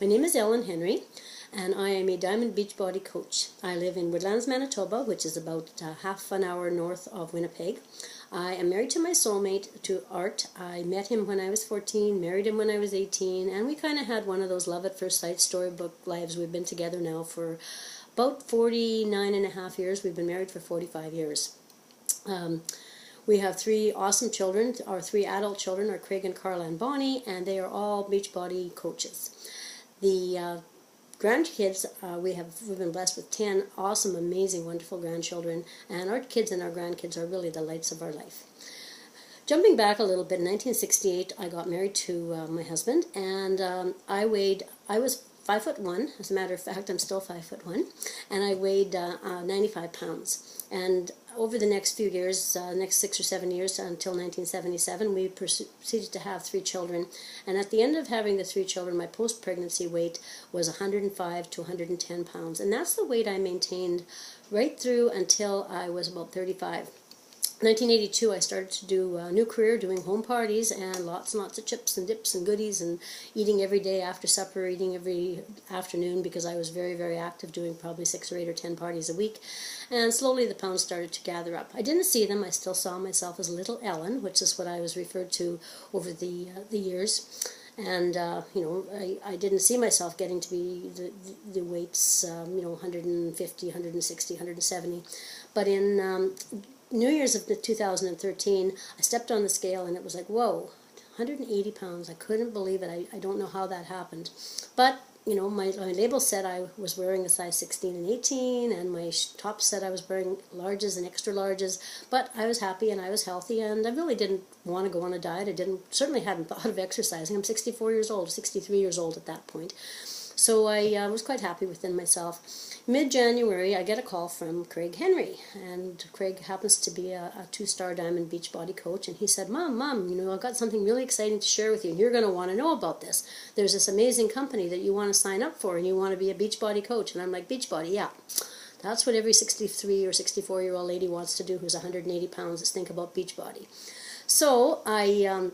My name is Ellen Henry, and I am a Diamond Beachbody coach. I live in Woodlands, Manitoba, which is about half an hour north of Winnipeg. I am married to my soulmate, to Art. I met him when I was 14, married him when I was 18, and we kind of had one of those love at first sight storybook lives. We've been together now for about 49 and a half years. We've been married for 45 years. We have three awesome children. Our three adult children are Craig and Carla and Bonnie, and they are all Beachbody coaches. The grandkids, we've been blessed with 10 awesome, amazing, wonderful grandchildren, and our kids and our grandkids are really the lights of our life. Jumping back a little bit, in 1968, I got married to my husband, and I was 5'1". As a matter of fact, I'm still 5'1", and I weighed 95 pounds. And over the next few years, next 6 or 7 years until 1977, we proceeded to have 3 children. And at the end of having the 3 children, my post-pregnancy weight was 105 to 110 pounds. And that's the weight I maintained right through until I was about 35. In 1982, I started to do a new career doing home parties and lots of chips and dips and goodies and eating every day after supper, eating every afternoon, because I was very, very active, doing probably 6 or 8 or 10 parties a week. And slowly the pounds started to gather up. I didn't see them. I still saw myself as Little Ellen, which is what I was referred to over the years. And, I didn't see myself getting to be the weights, 150, 160, 170. But in New Year's of 2013, I stepped on the scale and it was like, whoa, 180 pounds. I couldn't believe it. I don't know how that happened. But, my label said I was wearing a size 16 and 18, and my top said I was wearing larges and extra larges. But I was happy and I was healthy, and I really didn't want to go on a diet. Certainly hadn't thought of exercising. I'm 63 years old at that point. So I was quite happy within myself. Mid-January, I get a call from Craig Henry, and Craig happens to be a 2-star Diamond Beachbody coach, and he said, Mom, I've got something really exciting to share with you, and you're going to want to know about this. There's this amazing company that you want to sign up for, and you want to be a Beachbody coach. And I'm like, Beachbody, yeah. That's what every 63 or 64-year-old lady wants to do who's 180 pounds, is think about Beachbody. So I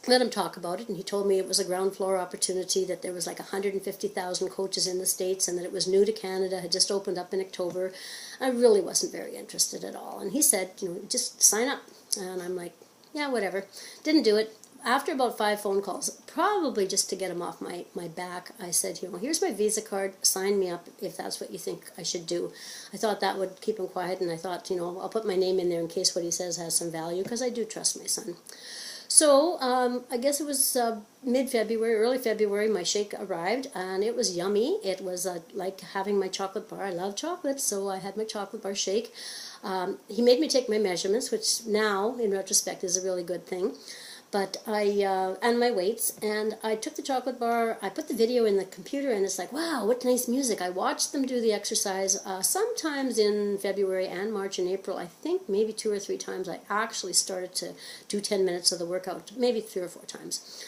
let him talk about it, and he told me it was a ground floor opportunity, that there was like 150,000 coaches in the States, and that it was new to Canada, had just opened up in October. I really wasn't very interested at all. And he said, just sign up. And I'm like, yeah, whatever. Didn't do it. After about 5 phone calls, probably just to get him off my back, I said, here's my Visa card, sign me up if that's what you think I should do. I thought that would keep him quiet, and I thought, I'll put my name in there in case what he says has some value, because I do trust my son. So I guess it was mid-February, early February, my shake arrived, and it was yummy. It was like having my chocolate bar. I love chocolate, so I had my chocolate bar shake. He made me take my measurements, which now, in retrospect, is a really good thing. But and my weights, and I took the chocolate bar, I put the video in the computer, and it's like, wow, what nice music. I watched them do the exercise sometimes in February and March and April. I think maybe 2 or 3 times I actually started to do 10 minutes of the workout, maybe 3 or 4 times.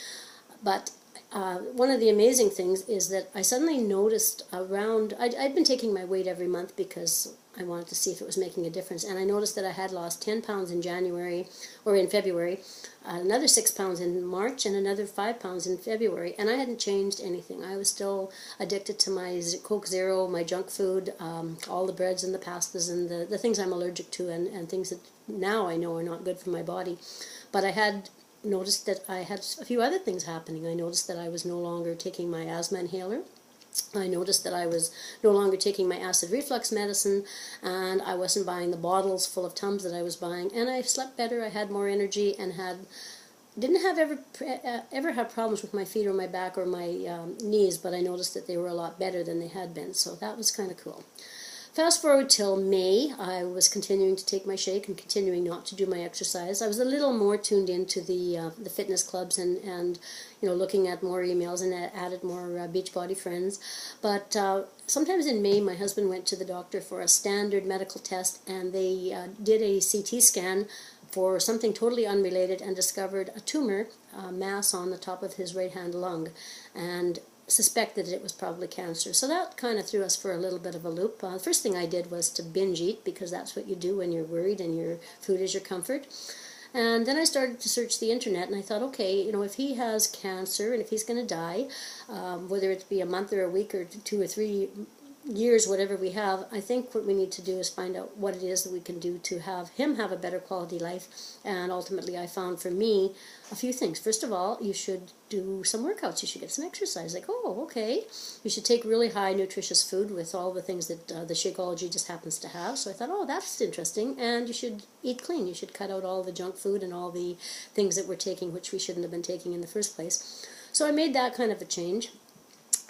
But one of the amazing things is that I suddenly noticed I'd been taking my weight every month because I wanted to see if it was making a difference, and I noticed that I had lost 10 pounds in February, another 6 pounds in March, and another 5 pounds in February, and I hadn't changed anything. I was still addicted to my Coke Zero, my junk food, all the breads and the pastas and the things I'm allergic to, and things that now I know are not good for my body. But I had noticed that I had a few other things happening. I noticed that I was no longer taking my asthma inhaler. I noticed that I was no longer taking my acid reflux medicine, and I wasn't buying the bottles full of Tums that I was buying, and I slept better, I had more energy, and didn't ever have problems with my feet or my back or my knees, but I noticed that they were a lot better than they had been, so that was kind of cool. Fast forward till May, I was continuing to take my shake and continuing not to do my exercise. I was a little more tuned into the fitness clubs and looking at more emails, and added more Beachbody friends. But sometimes in May, my husband went to the doctor for a standard medical test, and they did a CT scan for something totally unrelated and discovered a tumor mass on the top of his right-hand lung, and suspected that it was probably cancer. So that kind of threw us for a little bit of a loop. The first thing I did was to binge eat, because that's what you do when you're worried and your food is your comfort. And then I started to search the internet, and I thought, okay, if he has cancer and if he's going to die, whether it be a month or a week or 2 or 3 years, whatever we have, I think what we need to do is find out what it is that we can do to have him have a better quality life. And ultimately I found for me a few things. First of all, you should do some workouts. You should get some exercise. Like, oh, okay. You should take really high nutritious food with all the things that the Shakeology just happens to have. So I thought, oh, that's interesting. And you should eat clean. You should cut out all the junk food and all the things that we're taking which we shouldn't have been taking in the first place. So I made that kind of a change.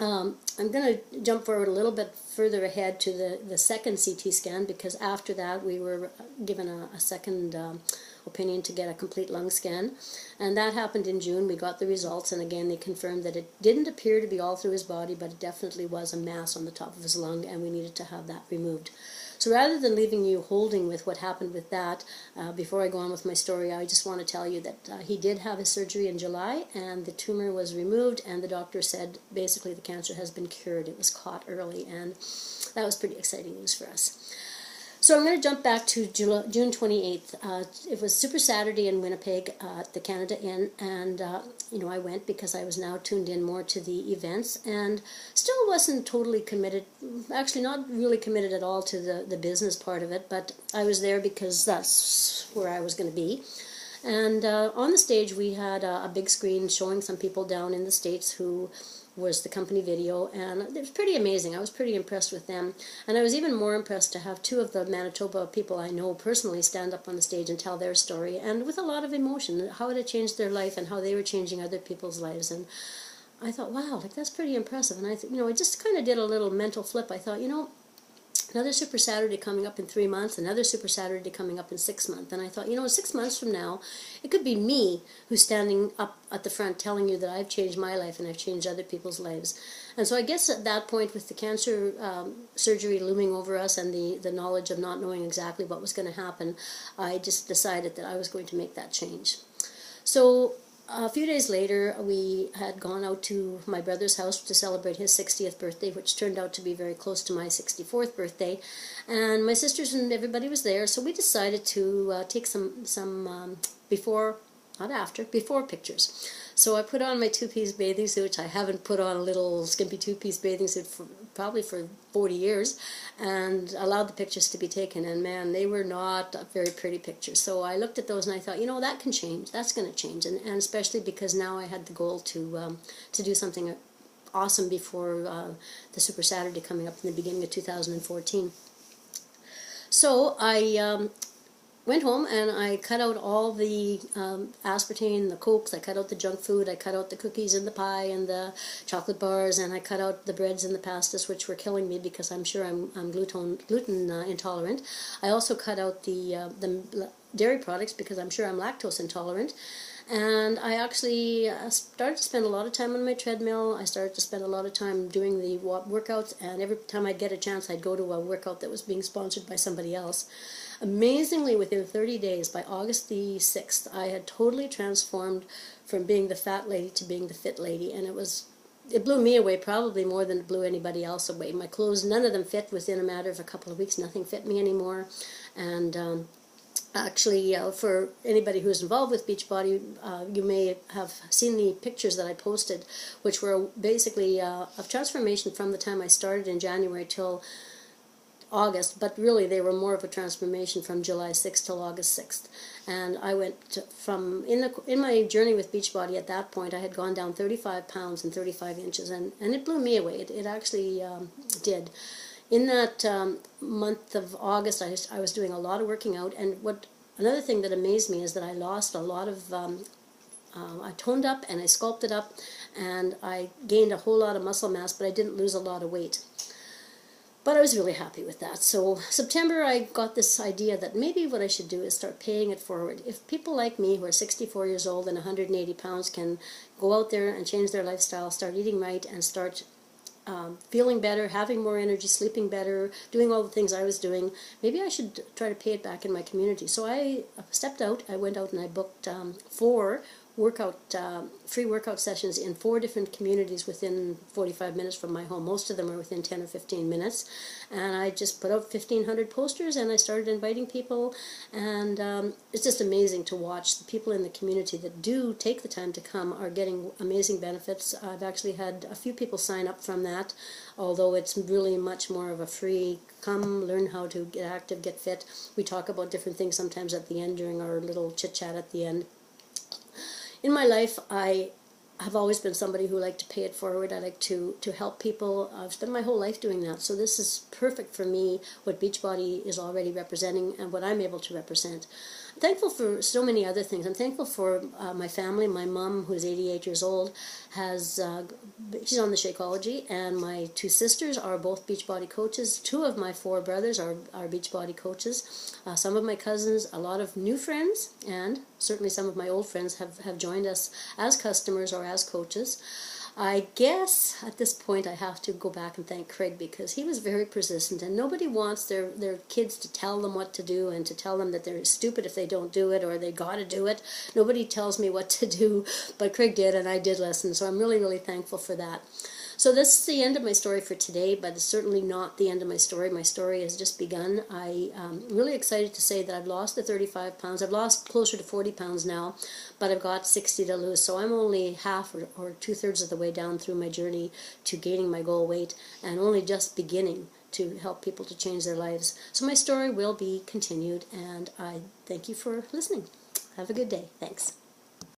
I'm going to jump forward a little bit further ahead to the second CT scan, because after that we were given a second opinion to get a complete lung scan, and that happened in June. We got the results, and again they confirmed that it didn't appear to be all through his body, but it definitely was a mass on the top of his lung, and we needed to have that removed. So rather than leaving you holding with what happened with that, before I go on with my story, I just want to tell you that he did have his surgery in July, and the tumor was removed, and the doctor said basically the cancer has been cured. It was caught early, and that was pretty exciting news for us. So I'm going to jump back to June 28th. It was Super Saturday in Winnipeg at the Canada Inn, and I went because I was now tuned in more to the events, and still wasn't totally committed, actually not really committed at all to the business part of it, but I was there because that's where I was going to be. And on the stage we had a big screen showing some people down in the States who was the company video, and it was pretty amazing. I was pretty impressed with them, and I was even more impressed to have two of the Manitoba people I know personally stand up on the stage and tell their story, and with a lot of emotion, how it had changed their life and how they were changing other people's lives. And I thought, wow, that's pretty impressive. And I just kind of did a little mental flip. I thought, another Super Saturday coming up in 3 months, another Super Saturday coming up in 6 months. And I thought, 6 months from now, it could be me who's standing up at the front telling you that I've changed my life and I've changed other people's lives. And so I guess at that point, with the cancer surgery looming over us and the knowledge of not knowing exactly what was going to happen, I just decided that I was going to make that change. So a few days later, we had gone out to my brother's house to celebrate his 60th birthday, which turned out to be very close to my 64th birthday. And my sisters and everybody was there, so we decided to take some before pictures. So I put on my two-piece bathing suit, which I haven't put on a little skimpy two-piece bathing suit probably for 40 years, and allowed the pictures to be taken. And man, they were not very pretty pictures. So I looked at those and I thought, that can change. That's going to change, and especially because now I had the goal to do something awesome before the Super Saturday coming up in the beginning of 2014. So I went home and I cut out all the aspartame, the Cokes, I cut out the junk food, I cut out the cookies and the pie and the chocolate bars, and I cut out the breads and the pastas, which were killing me because I'm sure I'm gluten intolerant. I also cut out the dairy products because I'm sure I'm lactose intolerant. And I actually started to spend a lot of time on my treadmill. I started to spend a lot of time doing the workouts, and every time I'd get a chance, I'd go to a workout that was being sponsored by somebody else. Amazingly, within 30 days, by August the 6th, I had totally transformed from being the fat lady to being the fit lady, and it blew me away probably more than it blew anybody else away. My clothes, none of them fit within a matter of a couple of weeks. Nothing fit me anymore, and actually, for anybody who's involved with Beachbody, you may have seen the pictures that I posted, which were basically a transformation from the time I started in January till August, but really they were more of a transformation from July 6th till August 6th. And I went from, in my journey with Beachbody at that point, I had gone down 35 pounds and 35 inches, and it blew me away. It actually did. In that month of August, I was doing a lot of working out, and another thing that amazed me is that I lost a lot of, I toned up and I sculpted up, and I gained a whole lot of muscle mass, but I didn't lose a lot of weight. But I was really happy with that. So September, I got this idea that maybe what I should do is start paying it forward. If people like me who are 64 years old and 180 pounds can go out there and change their lifestyle, start eating right, and start feeling better, having more energy, sleeping better, doing all the things I was doing, maybe I should try to pay it back in my community. So I stepped out, I went out and I booked 4 free workout sessions in 4 different communities within 45 minutes from my home. Most of them are within 10 or 15 minutes. And I just put out 1,500 posters and I started inviting people. And it's just amazing to watch the people in the community that do take the time to come are getting amazing benefits. I've actually had a few people sign up from that, although it's really much more of a free, come learn how to get active, get fit. We talk about different things sometimes at the end during our little chit-chat at the end. In my life, I have always been somebody who liked to pay it forward. I like to help people. I've spent my whole life doing that. So this is perfect for me, what Beachbody is already representing and what I'm able to represent. I'm thankful for so many other things. I'm thankful for my family. My mom, who's 88 years old, she's on the Shakeology, and my 2 sisters are both Beachbody coaches. 2 of my 4 brothers are Beachbody coaches. Some of my cousins, a lot of new friends, and certainly some of my old friends have joined us as customers or as coaches. I guess at this point I have to go back and thank Craig, because he was very persistent, and nobody wants their kids to tell them what to do and to tell them that they're stupid if they don't do it or they got to do it. Nobody tells me what to do, but Craig did, and I did listen, so I'm really, really thankful for that. So this is the end of my story for today, but it's certainly not the end of my story. My story has just begun. I'm really excited to say that I've lost the 35 pounds. I've lost closer to 40 pounds now, but I've got 60 to lose. So I'm only half or 2/3 of the way down through my journey to gaining my goal weight, and only just beginning to help people to change their lives. So my story will be continued, and I thank you for listening. Have a good day. Thanks.